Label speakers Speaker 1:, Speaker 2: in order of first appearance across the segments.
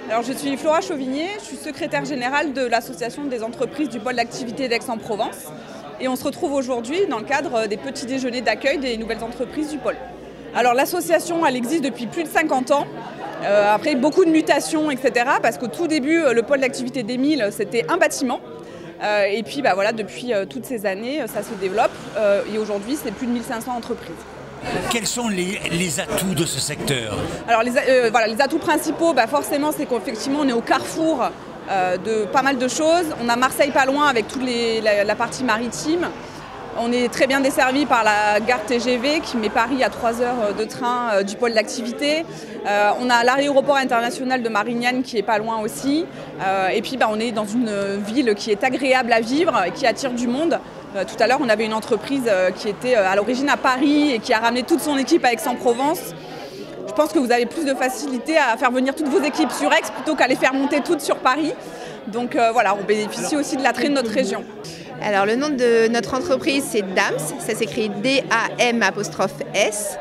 Speaker 1: Alors je suis Flora Chauvigné, je suis secrétaire générale de l'association des entreprises du pôle d'activité d'Aix-en-Provence. Et on se retrouve aujourd'hui dans le cadre des petits déjeuners d'accueil des nouvelles entreprises du pôle. Alors l'association, elle existe depuis plus de 50 ans, après beaucoup de mutations, etc. Parce qu'au tout début, le pôle d'activité d'Émile, c'était un bâtiment. Et puis voilà, depuis toutes ces années, ça se développe. Et aujourd'hui, c'est plus de 1500 entreprises.
Speaker 2: Quels sont les atouts de ce secteur?
Speaker 1: Alors les atouts principaux, forcément, c'est qu'effectivement on est au carrefour de pas mal de choses. On a Marseille pas loin avec toute la partie maritime. On est très bien desservi par la gare TGV qui met Paris à 3 heures de train du pôle d'activité. On a l'aéroport international de Marignane qui est pas loin aussi. Et puis on est dans une ville qui est agréable à vivre et qui attire du monde. Tout à l'heure, on avait une entreprise qui était à l'origine à Paris et qui a ramené toute son équipe à Aix-en-Provence. Je pense que vous avez plus de facilité à faire venir toutes vos équipes sur Aix plutôt qu'à les faire monter toutes sur Paris. Donc voilà, on bénéficie aussi de l'attrait de notre région.
Speaker 3: Alors le nom de notre entreprise, c'est DAMS, ça s'écrit D-A-M''S.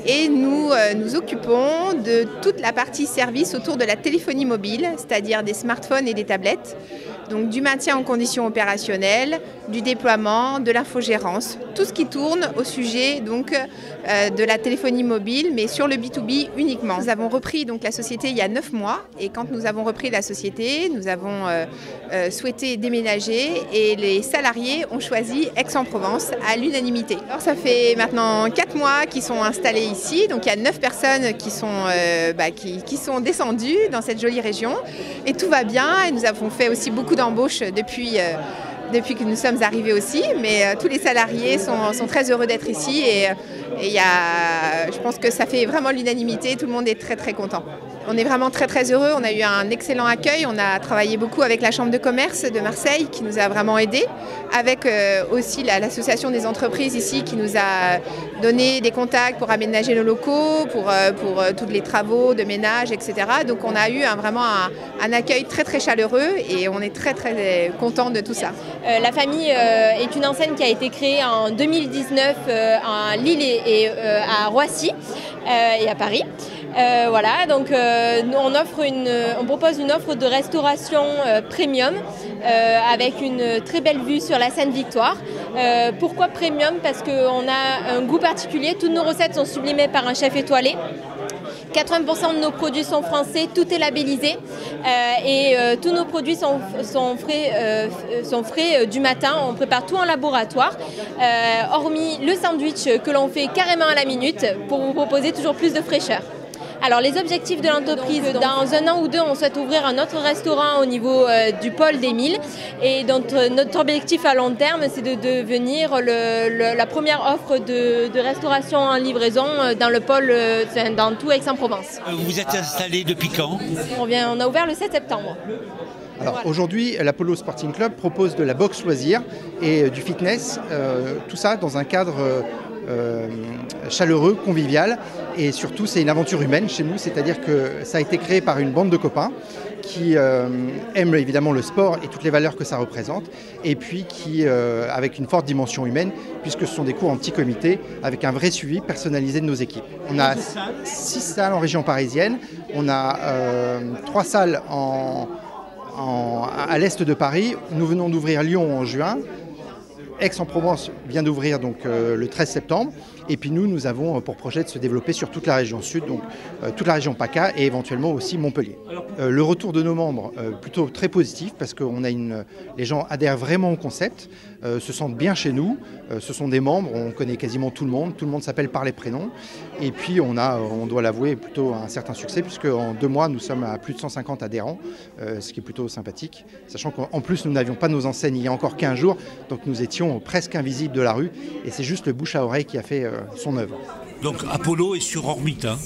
Speaker 3: Et nous nous occupons de toute la partie service autour de la téléphonie mobile, c'est-à-dire des smartphones et des tablettes. Donc du maintien en conditions opérationnelles, du déploiement, de l'infogérance, tout ce qui tourne au sujet donc, de la téléphonie mobile, mais sur le B2B uniquement. Nous avons repris donc, la société il y a 9 mois et quand nous avons repris la société, nous avons souhaité déménager et les salariés ont choisi Aix-en-Provence à l'unanimité. Alors ça fait maintenant 4 mois qu'ils sont installés ici, donc il y a 9 personnes qui sont descendues dans cette jolie région et tout va bien et nous avons fait aussi beaucoup d'embauches depuis que nous sommes arrivés aussi, mais tous les salariés sont très heureux d'être ici et je pense que ça fait vraiment l'unanimité, tout le monde est très très content. On est vraiment très très heureux, on a eu un excellent accueil, on a travaillé beaucoup avec la Chambre de commerce de Marseille qui nous a vraiment aidés, avec aussi l'association des entreprises ici qui nous a donné des contacts pour aménager nos locaux, pour tous les travaux de ménage, etc. Donc on a eu vraiment un accueil très très chaleureux et on est très très content de tout ça.
Speaker 4: La famille est une enseigne qui a été créée en 2019 à Lille et à Roissy et à Paris. Voilà, donc on propose une offre de restauration premium avec une très belle vue sur la Seine-Victoire. Pourquoi premium? Parce qu'on a un goût particulier, toutes nos recettes sont sublimées par un chef étoilé. 80% de nos produits sont français, tout est labellisé et tous nos produits sont frais du matin, on prépare tout en laboratoire, hormis le sandwich que l'on fait carrément à la minute pour vous proposer toujours plus de fraîcheur. Alors les objectifs de l'entreprise, dans 1 an ou 2, on souhaite ouvrir un autre restaurant au niveau du pôle d'Émile. Et donc notre objectif à long terme, c'est de devenir la première offre de restauration en livraison dans le pôle, dans tout Aix-en-Provence.
Speaker 2: Vous êtes installé depuis quand?
Speaker 4: On a ouvert le 7 septembre.
Speaker 5: Alors voilà. Aujourd'hui, l'Apollo Sporting Club propose de la boxe loisir et du fitness, tout ça dans un cadre chaleureux, convivial et surtout c'est une aventure humaine chez nous, c'est-à-dire que ça a été créé par une bande de copains qui aiment évidemment le sport et toutes les valeurs que ça représente et puis qui avec une forte dimension humaine puisque ce sont des cours en petit comité avec un vrai suivi personnalisé de nos équipes. On a 6 salles en région parisienne, on a 3 salles à l'est de Paris, nous venons d'ouvrir Lyon en juin. Aix-en-Provence vient d'ouvrir donc le 13 septembre et puis nous avons pour projet de se développer sur toute la région sud, donc toute la région PACA et éventuellement aussi Montpellier. Le retour de nos membres plutôt très positif parce que les gens adhèrent vraiment au concept, se sentent bien chez nous, ce sont des membres, on connaît quasiment tout le monde s'appelle par les prénoms et puis on doit l'avouer plutôt un certain succès puisque en 2 mois nous sommes à plus de 150 adhérents, ce qui est plutôt sympathique, sachant qu'en plus nous n'avions pas nos enseignes il y a encore 15 jours, donc nous étions presque invisibles de la rue et c'est juste le bouche à oreille qui a fait son œuvre.
Speaker 2: Donc Apollo est sur orbite, hein?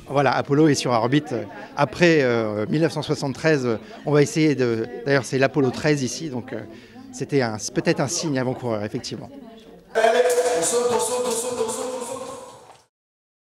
Speaker 5: Voilà, Apollo est sur orbite. Après 1973, on va essayer d'ailleurs c'est l'Apollo 13 ici, donc c'était peut-être un signe avant-coureur, effectivement.
Speaker 6: Allez, on saute